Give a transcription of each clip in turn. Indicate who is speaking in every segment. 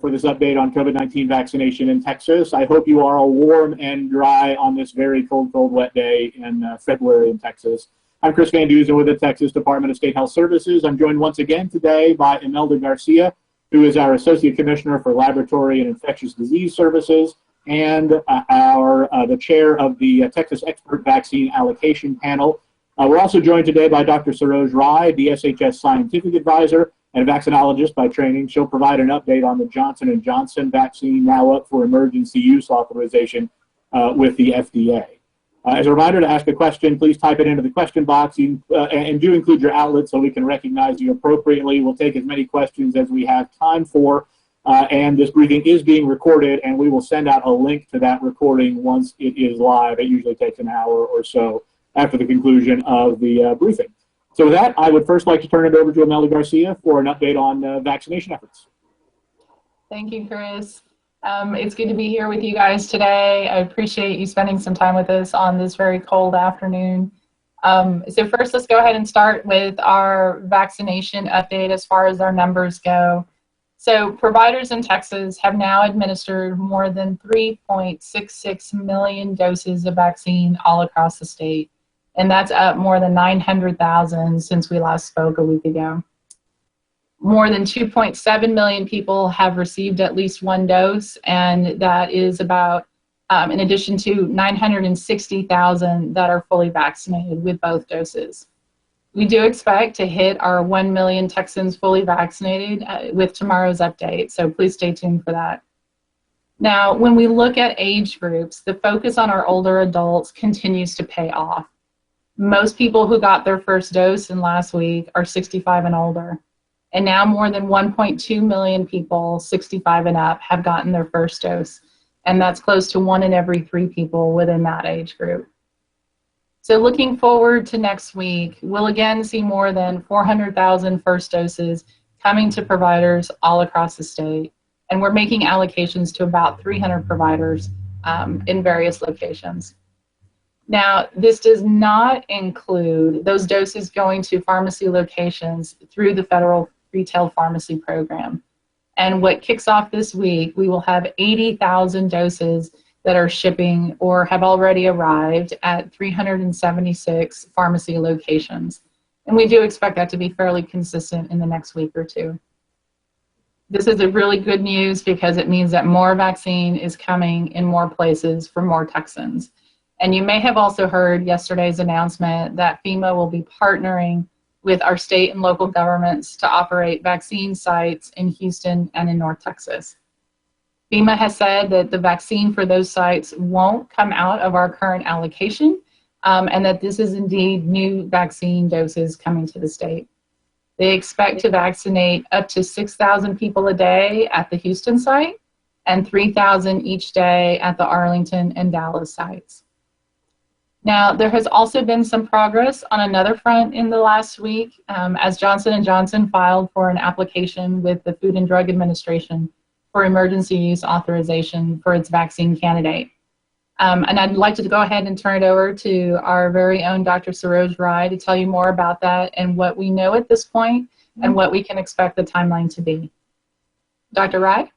Speaker 1: for this update on COVID-19 vaccination in Texas. I hope you are all warm and dry on this very cold, wet day in February in Texas. I'm Chris Van Duzen with the Texas Department of State Health Services. I'm joined once again today by Imelda Garcia, who is our Associate Commissioner for Laboratory and Infectious Disease Services, and the chair of the Texas Expert Vaccine Allocation Panel. We're also joined today by Dr. Saroj Rai, DSHS Scientific Advisor and vaccinologist by training. She'll provide an update on the Johnson & Johnson vaccine, now up for emergency use authorization with the FDA. As a reminder, to ask a question, please type it into the question box and do include your outlet so we can recognize you appropriately. We'll take as many questions as we have time for, and this briefing is being recorded, and we will send out a link to that recording once it is live. It usually takes an hour or so after the conclusion of the briefing. So with that, I would first like to turn it over to Imelda Garcia for an update on vaccination efforts.
Speaker 2: Thank you, Chris. It's good to be here with you guys today. I appreciate you spending some time with us on this very cold afternoon. So first, let's go ahead and start with our vaccination update as far as our numbers go. So providers in Texas have now administered more than 3.66 million doses of vaccine all across the state. And that's up more than 900,000 since we last spoke a week ago. More than 2.7 million people have received at least one dose, and that is about, in addition to 960,000 that are fully vaccinated with both doses. We do expect to hit our 1 million Texans fully vaccinated with tomorrow's update, so please stay tuned for that. Now, when we look at age groups, the focus on our older adults continues to pay off. Most people who got their first dose in last week are 65 and older. And now more than 1.2 million people 65 and up have gotten their first dose. And that's close to 1 in every 3 people within that age group. So looking forward to next week, we'll again see more than 400,000 first doses coming to providers all across the state. And we're making allocations to about 300 providers in various locations. Now, this does not include those doses going to pharmacy locations through the federal retail pharmacy program. And what kicks off this week, we will have 80,000 doses that are shipping or have already arrived at 376 pharmacy locations. And we do expect that to be fairly consistent in the next week or two. This is a really good news because it means that more vaccine is coming in more places for more Texans. And you may have also heard yesterday's announcement that FEMA will be partnering with our state and local governments to operate vaccine sites in Houston and in North Texas. FEMA has said that the vaccine for those sites won't come out of our current allocation, and that this is indeed new vaccine doses coming to the state. They expect to vaccinate up to 6,000 people a day at the Houston site and 3,000 each day at the Arlington and Dallas sites. Now, there has also been some progress on another front in the last week as Johnson & Johnson filed for an application with the Food and Drug Administration for emergency use authorization for its vaccine candidate. And I'd like to go ahead and turn it over to our very own Dr. Saroj Rai to tell you more about that and what we know at this point and what we can expect the timeline to be. Dr. Rai?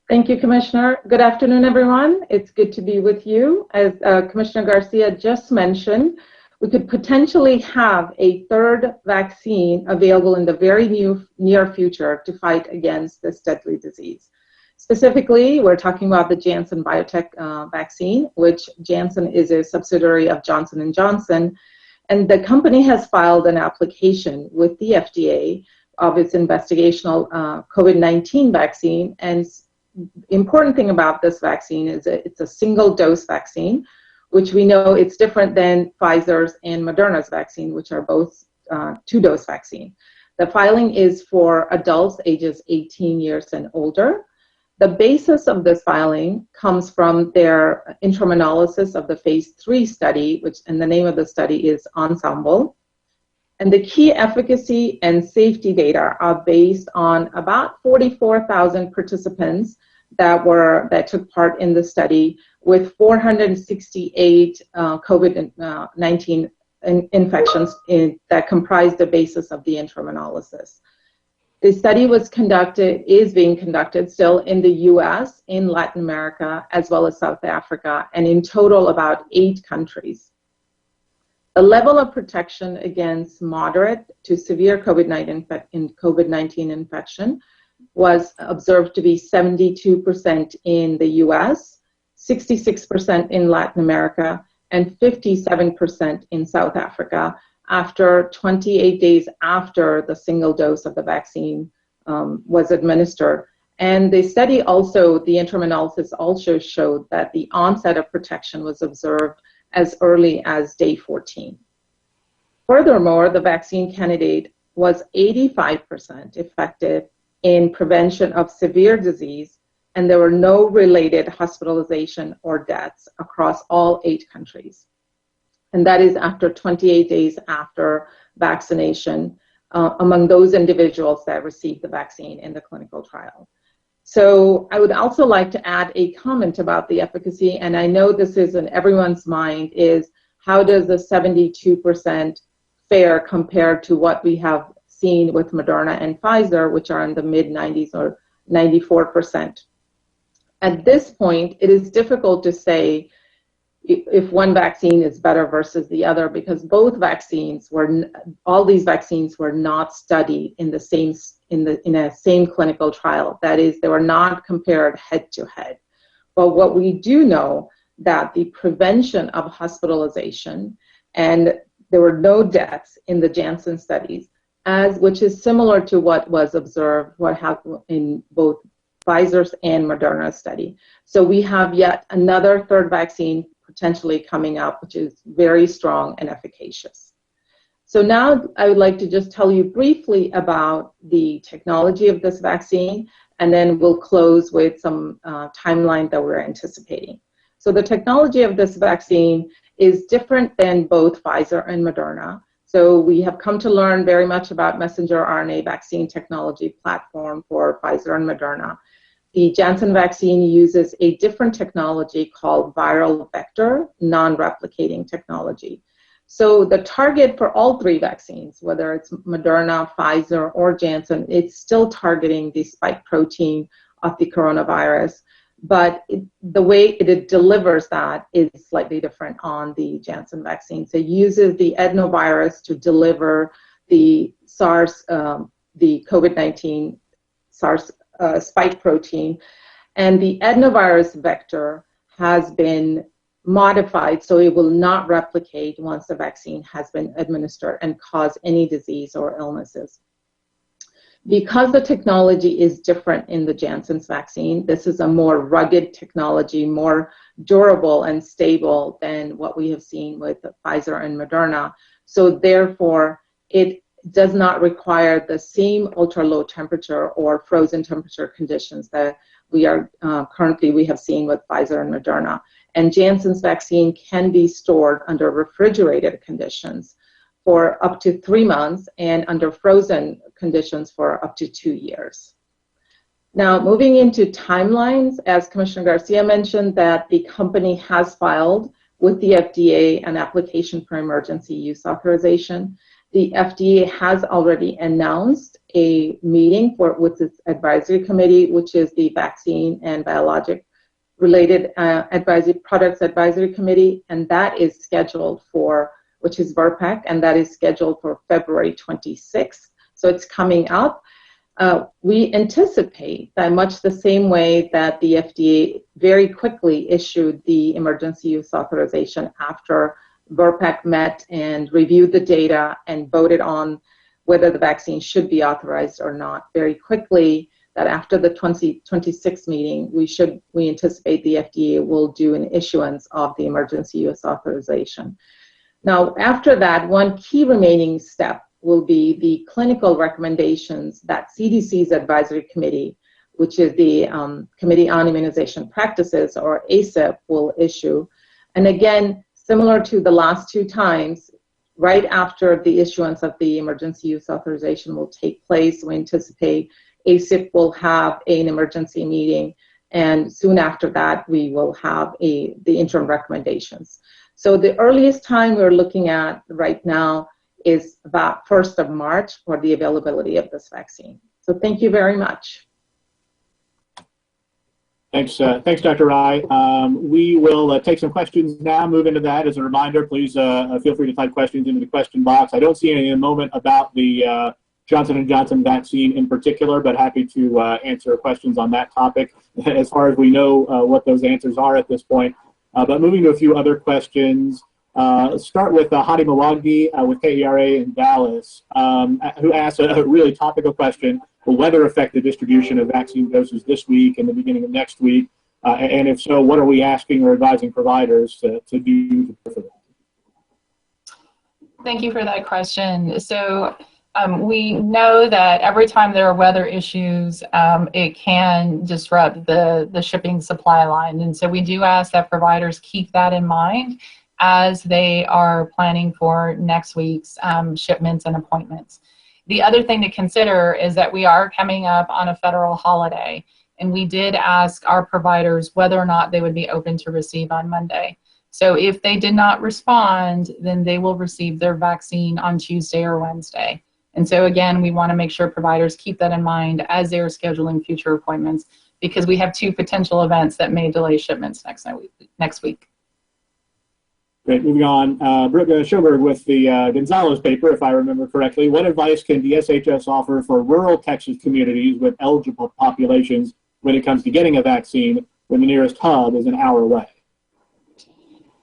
Speaker 3: Thank you, Commissioner. Good afternoon, everyone. It's good to be with you. As Commissioner Garcia just mentioned, we could potentially have a third vaccine available in the very near future to fight against this deadly disease. Specifically, we're talking about the Janssen Biotech vaccine, which Janssen is a subsidiary of Johnson & Johnson. And the company has filed an application with the FDA of its investigational COVID-19 vaccine. And important thing about this vaccine is that it's a single dose vaccine, which we know it's different than Pfizer's and Moderna's vaccine, which are both 2-dose vaccine. The filing is for adults ages 18 years and older. The basis of this filing comes from their interim analysis of the phase 3 study, and the name of the study is Ensemble. And the key efficacy and safety data are based on about 44,000 participants that took part in the study, with 468 COVID-19 infections that comprise the basis of the interim analysis. The study is being conducted still in the US, in Latin America, as well as South Africa, and in total about 8 countries. The level of protection against moderate to severe COVID-19 infection was observed to be 72% in the US, 66% in Latin America, and 57% in South Africa after 28 days after the single dose of the vaccine was administered. And the study also, the interim analysis also showed that the onset of protection was observed as early as day 14. Furthermore, the vaccine candidate was 85% effective in prevention of severe disease, and there were no related hospitalization or deaths across all 8 countries. And that is after 28 days after vaccination among those individuals that received the vaccine in the clinical trial. So I would also like to add a comment about the efficacy, and I know this is in everyone's mind, is how does the 72% fare compared to what we have seen with Moderna and Pfizer, which are in the mid-90s or 94%. At this point, it is difficult to say if one vaccine is better versus the other, because all these vaccines were not studied in a same clinical trial. That is, they were not compared head to head. But what we do know that the prevention of hospitalization, and there were no deaths in the Janssen studies, which is similar to what was observed, what happened in both Pfizer's and Moderna's study. So we have yet another third vaccine potentially coming up, which is very strong and efficacious. So now I would like to just tell you briefly about the technology of this vaccine, and then we'll close with some timeline that we're anticipating. So the technology of this vaccine is different than both Pfizer and Moderna. So we have come to learn very much about messenger RNA vaccine technology platform for Pfizer and Moderna. The Janssen vaccine uses a different technology called viral vector non-replicating technology. So the target for all 3 vaccines, whether it's Moderna, Pfizer, or Janssen, it's still targeting the spike protein of the coronavirus, but the way it delivers that is slightly different on the Janssen vaccine. So it uses the adenovirus to deliver the the COVID-19 SARS spike protein, and the adenovirus vector has been modified so it will not replicate once the vaccine has been administered and cause any disease or illnesses. Because the technology is different in the Janssen's vaccine, this is a more rugged technology, more durable and stable than what we have seen with Pfizer and Moderna. So therefore, it does not require the same ultra-low temperature or frozen temperature conditions that we have seen with Pfizer and Moderna. And Janssen's vaccine can be stored under refrigerated conditions for up to 3 months and under frozen conditions for up to 2 years. Now, moving into timelines, as Commissioner Garcia mentioned, that the company has filed with the FDA an application for emergency use authorization. The FDA has already announced a meeting with its advisory committee, which is the Vaccine and Biologic Related Products Advisory Committee, and that is scheduled for, which is VRPAC, and that is scheduled for February 26th. So it's coming up. We anticipate that much the same way that the FDA very quickly issued the emergency use authorization after VRPAC met and reviewed the data and voted on whether the vaccine should be authorized or not very quickly, that after the 2026 meeting, we anticipate the FDA will do an issuance of the emergency use authorization. Now, after that, one key remaining step will be the clinical recommendations that CDC's advisory committee, which is the Committee on Immunization Practices, or ACIP, will issue. And again, similar to the last 2 times, right after the issuance of the emergency use authorization will take place, we anticipate ACIP will have an emergency meeting, and soon after that, we will have the interim recommendations. So the earliest time we're looking at right now is about 1st of March for the availability of this vaccine. So thank you very much.
Speaker 1: Thanks, Dr. Rai. We will take some questions now, move into that. As a reminder, please feel free to type questions into the question box. I don't see any in the moment about the Johnson & Johnson vaccine in particular, but happy to answer questions on that topic as far as we know what those answers are at this point. But moving to a few other questions, let's start with Hadi Mawagdi with KERA in Dallas, who asked a really topical question. Will weather affect the distribution of vaccine doses this week and the beginning of next week? And if so, what are we asking or advising providers to do for that?
Speaker 2: Thank you for that question. So we know that every time there are weather issues, it can disrupt the shipping supply line. And so we do ask that providers keep that in mind as they are planning for next week's shipments and appointments. The other thing to consider is that we are coming up on a federal holiday, and we did ask our providers whether or not they would be open to receive on Monday. So if they did not respond, then they will receive their vaccine on Tuesday or Wednesday. And so again, we want to make sure providers keep that in mind as they're scheduling future appointments, because we have 2 potential events that may delay shipments next week.
Speaker 1: Great, moving on. Brooke Schoberg with the Gonzalez paper, if I remember correctly. What advice can DSHS offer for rural Texas communities with eligible populations when it comes to getting a vaccine when the nearest hub is an hour away?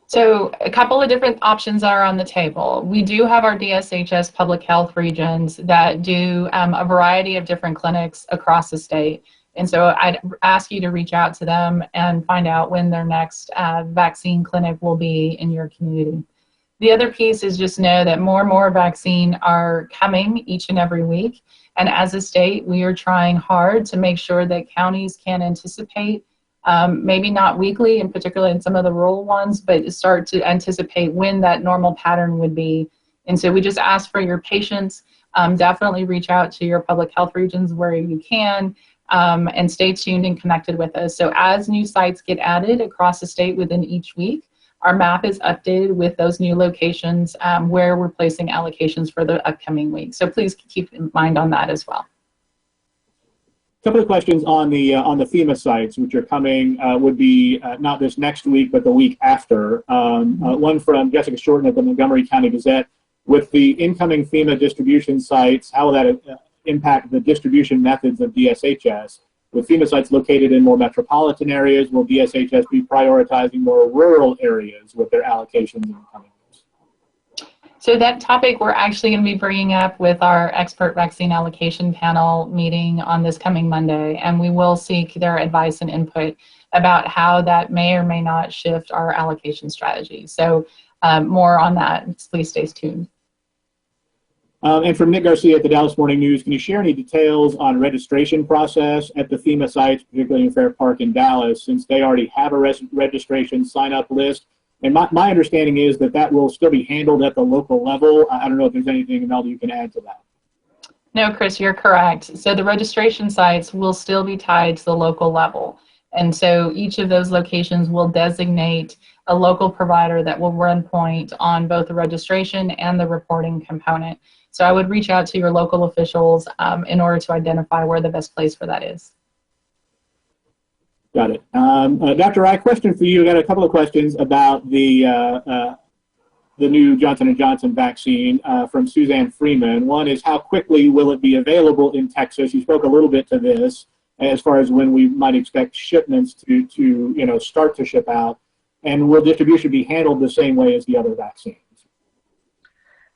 Speaker 2: So a couple of different options are on the table. We do have our DSHS public health regions that do a variety of different clinics across the state. And so I'd ask you to reach out to them and find out when their next vaccine clinic will be in your community. The other piece is just know that more and more vaccine are coming each and every week. And as a state, we are trying hard to make sure that counties can anticipate, maybe not weekly, in particular in some of the rural ones, but start to anticipate when that normal pattern would be. And so we just ask for your patience. Definitely reach out to your public health regions where you can. And stay tuned and connected with us. So as new sites get added across the state within each week, our map is updated with those new locations where we're placing allocations for the upcoming week. So please keep in mind on that as well.
Speaker 1: A couple of questions on the FEMA sites, which are coming, would be not this next week, but the week after. One from Jessica Shorten at the Montgomery County Gazette. With the incoming FEMA distribution sites, how will that impact the distribution methods of DSHS? With FEMA sites located in more metropolitan areas, will DSHS be prioritizing more rural areas with their allocations in the coming years?
Speaker 2: So that topic we're actually going to be bringing up with our expert vaccine allocation panel meeting on this coming Monday, and we will seek their advice and input about how that may or may not shift our allocation strategy. So more on that, please stay tuned.
Speaker 1: And from Nick Garcia at the Dallas Morning News, can you share any details on registration process at the FEMA sites, particularly in Fair Park in Dallas, since they already have a registration sign-up list? And my understanding is that that will still be handled at the local level. I don't know if there's anything, Imelda, you can add to that.
Speaker 2: No, Chris, you're correct. So the registration sites will still be tied to the local level. And so each of those locations will designate a local provider that will run point on both the registration and the reporting component. So I would reach out to your local officials in order to identify where the best place for that is.
Speaker 1: Got it. Dr. Rai, question for you. I got a couple of questions about the new Johnson & Johnson vaccine from Suzanne Freeman. One is, how quickly will it be available in Texas? You spoke a little bit to this as far as when we might expect shipments to start to ship out. And will distribution be handled the same way as the other vaccines?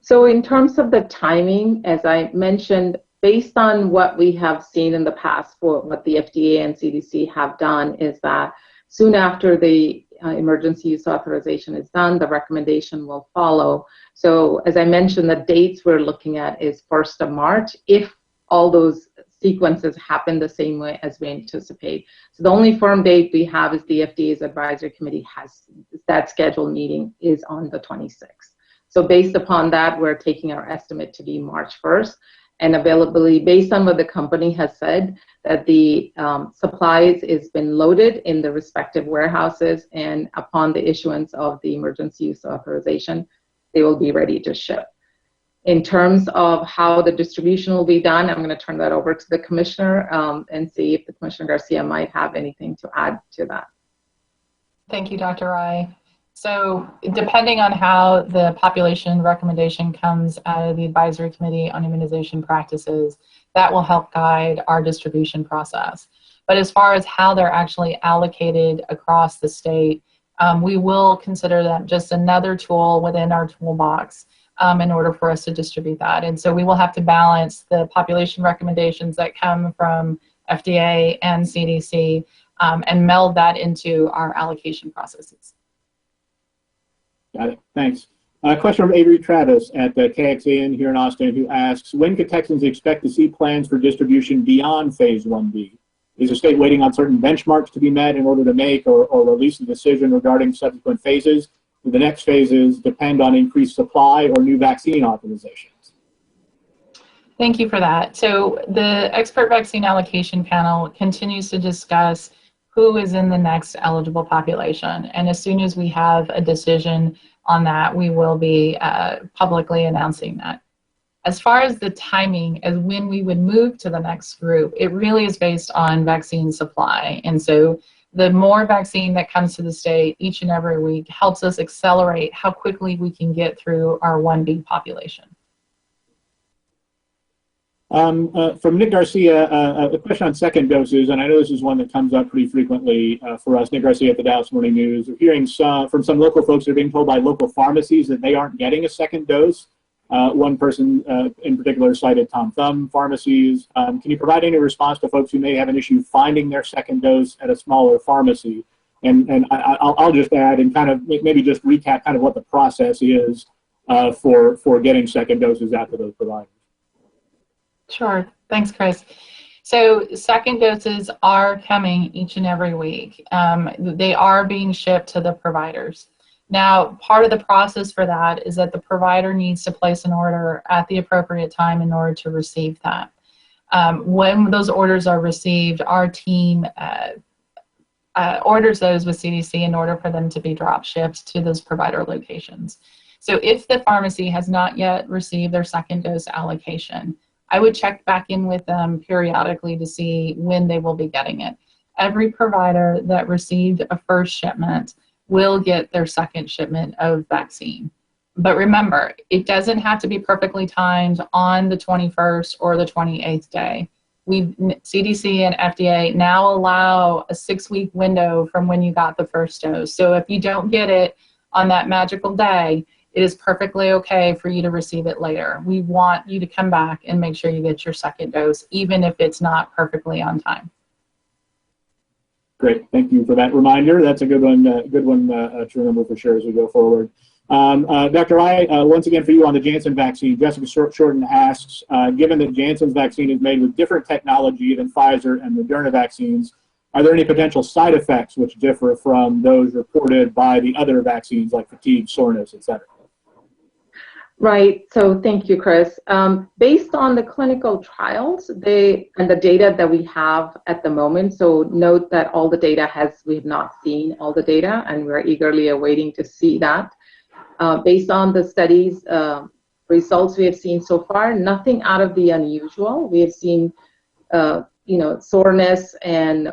Speaker 3: So in terms of the timing, as I mentioned, based on what we have seen in the past for what the FDA and CDC have done, is that soon after the emergency use authorization is done, the recommendation will follow. So as I mentioned, the dates we're looking at is 1st of March, if all those sequences happen the same way as we anticipate. So the only firm date we have is the FDA's advisory committee has that scheduled meeting is on the 26th. So based upon that, we're taking our estimate to be March 1st. And availability, based on what the company has said, that the supplies has been loaded in the respective warehouses, and upon the issuance of the emergency use authorization, they will be ready to ship. In terms of how the distribution will be done, I'm going to turn that over to the Commissioner and see if the Commissioner Garcia might have anything to add to that.
Speaker 2: Thank you, Dr. Rai. So depending on how the population recommendation comes out of the Advisory Committee on Immunization Practices, that will help guide our distribution process. But as far as how they're actually allocated across the state, we will consider that just another tool within our toolbox in order for us to distribute that. And so we will have to balance the population recommendations that come from FDA and CDC and meld that into our allocation processes.
Speaker 1: Got it. Thanks. A question from Avery Travis at the KXAN here in Austin, who asks, when could Texans expect to see plans for distribution beyond Phase 1B? Is the state waiting on certain benchmarks to be met in order to make or release a decision regarding subsequent phases? Do the next phases depend on increased supply or new vaccine authorizations?
Speaker 2: Thank you for that. So the expert vaccine allocation panel continues to discuss who is in the next eligible population. And as soon as we have a decision on that, we will be publicly announcing that. As far as the timing as when we would move to the next group, it really is based on vaccine supply. And so the more vaccine that comes to the state each and every week helps us accelerate how quickly we can get through our 1B population.
Speaker 1: From Nick Garcia, a question on second doses, and I know this is one that comes up pretty frequently for us. Nick Garcia at the Dallas Morning News. We're hearing from some local folks that are being told by local pharmacies that they aren't getting a second dose. One person in particular cited Tom Thumb pharmacies. Can you provide any response to folks who may have an issue finding their second dose at a smaller pharmacy? And I'll just add and kind of maybe just recap kind of what the process is for getting second doses out to those providers.
Speaker 2: Sure. Thanks, Chris. So second doses are coming each and every week. They are being shipped to the providers. Now, part of the process for that is that the provider needs to place an order at the appropriate time in order to receive that. When those orders are received, our team orders those with CDC in order for them to be drop shipped to those provider locations. So if the pharmacy has not yet received their second dose allocation, I would check back in with them periodically to see when they will be getting it. Every provider that received a first shipment will get their second shipment of vaccine. But remember, it doesn't have to be perfectly timed on the 21st or the 28th day. CDC and FDA now allow a 6-week window from when you got the first dose. So if you don't get it on that magical day, it is perfectly okay for you to receive it later. We want you to come back and make sure you get your second dose, even if it's not perfectly on time.
Speaker 1: Great, thank you for that reminder. That's a good one to remember for sure as we go forward. Dr. Rai, once again for you on the Janssen vaccine, Jessica Shorten asks, given that Janssen's vaccine is made with different technology than Pfizer and Moderna vaccines, are there any potential side effects which differ from those reported by the other vaccines like fatigue, soreness, et cetera?
Speaker 3: Right, so thank you, Chris. Based on the clinical trials and the data that we have at the moment, so note that all the data we have not seen all the data and we're eagerly awaiting to see that. Based on the studies results we have seen so far, nothing out of the unusual. We have seen soreness and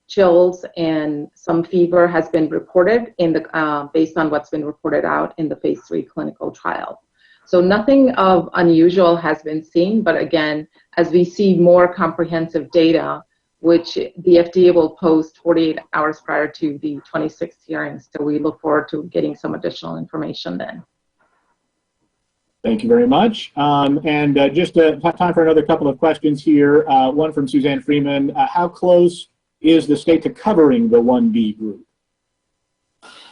Speaker 3: chills and some fever has been reported in the based on what's been reported out in the phase 3 clinical trial. So nothing of unusual has been seen, but again, as we see more comprehensive data, which the FDA will post 48 hours prior to the 26th hearing, so we look forward to getting some additional information then.
Speaker 1: Thank you very much. And just have time for another couple of questions here. One from Suzanne Freeman. How close is the state to covering the 1B group?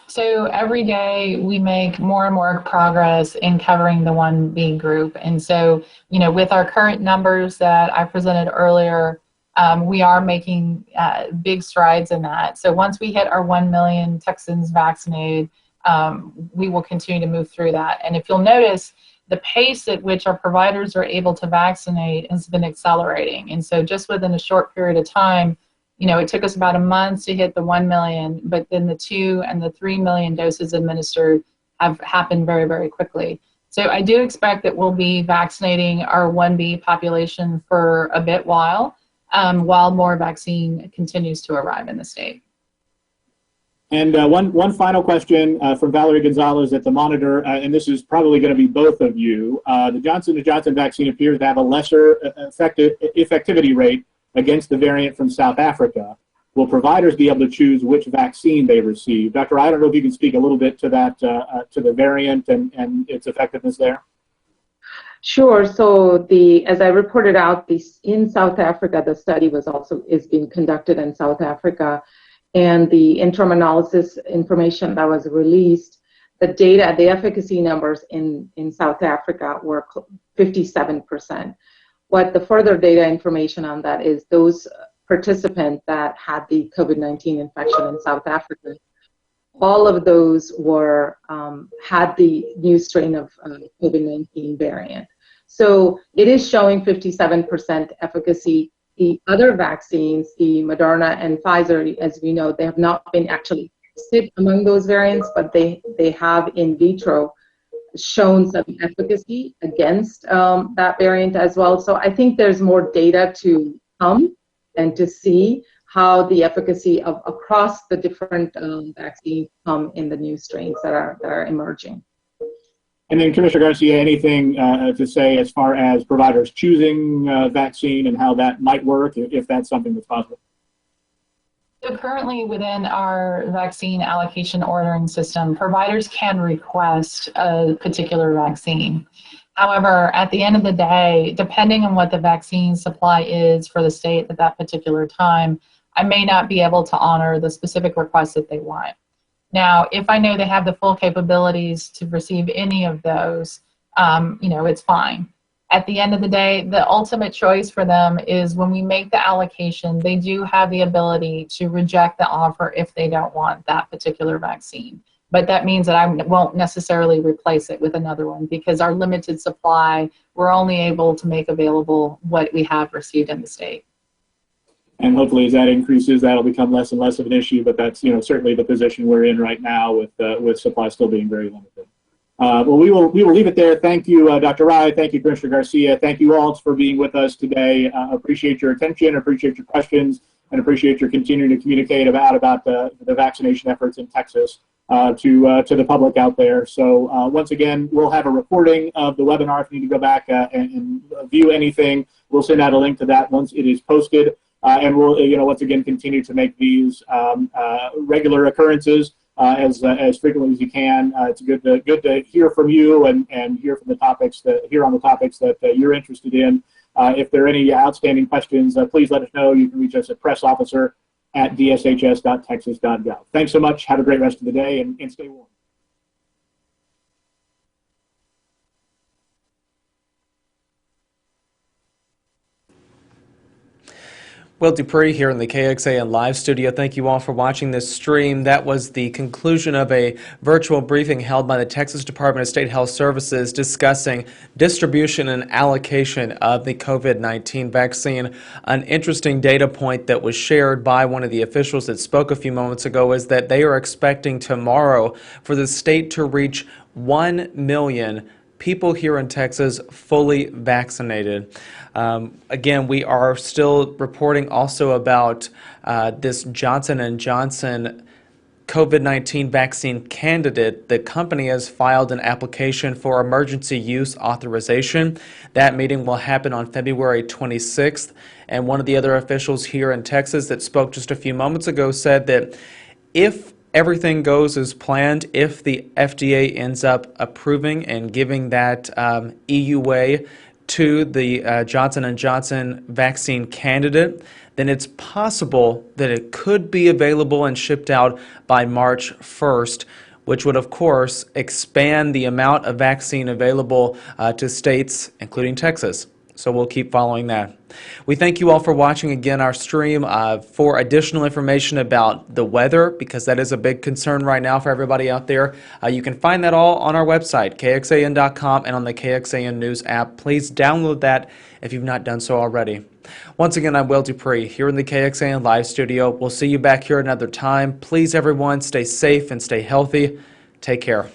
Speaker 2: So every day we make more and more progress in covering the 1B group. And so, with our current numbers that I presented earlier, we are making big strides in that. So once we hit our 1 million Texans vaccinated, we will continue to move through that. And if you'll notice, the pace at which our providers are able to vaccinate has been accelerating. And so just within a short period of time, it took us about a month to hit the 1 million, but then the 2 and the 3 million doses administered have happened very, very quickly. So I do expect that we'll be vaccinating our 1B population for a bit while more vaccine continues to arrive in the state.
Speaker 1: And one final question from Valerie Gonzalez at the Monitor, and this is probably going to be both of you. The Johnson & Johnson vaccine appears to have a lesser effectivity rate against the variant from South Africa. Will providers be able to choose which vaccine they receive? Dr. I don't know if you can speak a little bit to that, to the variant and its effectiveness there.
Speaker 3: Sure. So as I reported out, in South Africa, the study is being conducted in South Africa, and the interim analysis information that was released, the data, the efficacy numbers in South Africa were 57%. What the further data information on that is those participants that had the COVID-19 infection in South Africa, all of those had the new strain of COVID-19 variant. So it is showing 57% efficacy. The other vaccines, the Moderna and Pfizer, as we know, they have not been actually tested among those variants, but they have in vitro shown some efficacy against that variant as well. So I think there's more data to come and to see how the efficacy of across the different vaccines come in the new strains that are emerging.
Speaker 1: And then Commissioner Garcia, anything to say as far as providers choosing vaccine and how that might work, if that's something that's possible?
Speaker 2: So currently within our vaccine allocation ordering system, providers can request a particular vaccine. However, at the end of the day, depending on what the vaccine supply is for the state at that particular time, I may not be able to honor the specific request that they want. Now, if I know they have the full capabilities to receive any of those, it's fine. At the end of the day, the ultimate choice for them is when we make the allocation, they do have the ability to reject the offer if they don't want that particular vaccine. But that means that I won't necessarily replace it with another one because our limited supply, we're only able to make available what we have received in the state.
Speaker 1: And hopefully as that increases, that'll become less and less of an issue, but that's certainly the position we're in right now with supply still being very limited. Well, we will leave it there. Thank you, Dr. Rai. Thank you, Commissioner Garcia. Thank you all for being with us today. Appreciate your attention, appreciate your questions, and appreciate your continuing to communicate about the vaccination efforts in Texas to the public out there. So once again, we'll have a recording of the webinar if you need to go back and view anything. We'll send out a link to that once it is posted. And we'll, once again, continue to make these regular occurrences as frequently as you can. It's good to hear from you and hear from the topics that you're interested in. If there are any outstanding questions, please let us know. You can reach us at pressofficer@dshs.texas.gov. Thanks so much. Have a great rest of the day and stay warm.
Speaker 4: Will Dupree here in the KXAN live studio. Thank you all for watching this stream. That was the conclusion of a virtual briefing held by the Texas Department of State Health Services discussing distribution and allocation of the COVID-19 vaccine. An interesting data point that was shared by one of the officials that spoke a few moments ago is that they are expecting tomorrow for the state to reach 1 million people here in Texas fully vaccinated. Again, we are still reporting also about this Johnson & Johnson COVID-19 vaccine candidate. The company has filed an application for emergency use authorization. That meeting will happen on February 26th. And one of the other officials here in Texas that spoke just a few moments ago said that if everything goes as planned, if the FDA ends up approving and giving that EUA to the Johnson & Johnson vaccine candidate, then it's possible that it could be available and shipped out by March 1st, which would, of course, expand the amount of vaccine available to states, including Texas. So we'll keep following that. We thank you all for watching again our stream. For additional information about the weather, because that is a big concern right now for everybody out there, you can find that all on our website, kxan.com, and on the KXAN News app. Please download that if you've not done so already. Once again, I'm Will Dupree here in the KXAN live studio. We'll see you back here another time. Please, everyone, stay safe and stay healthy. Take care.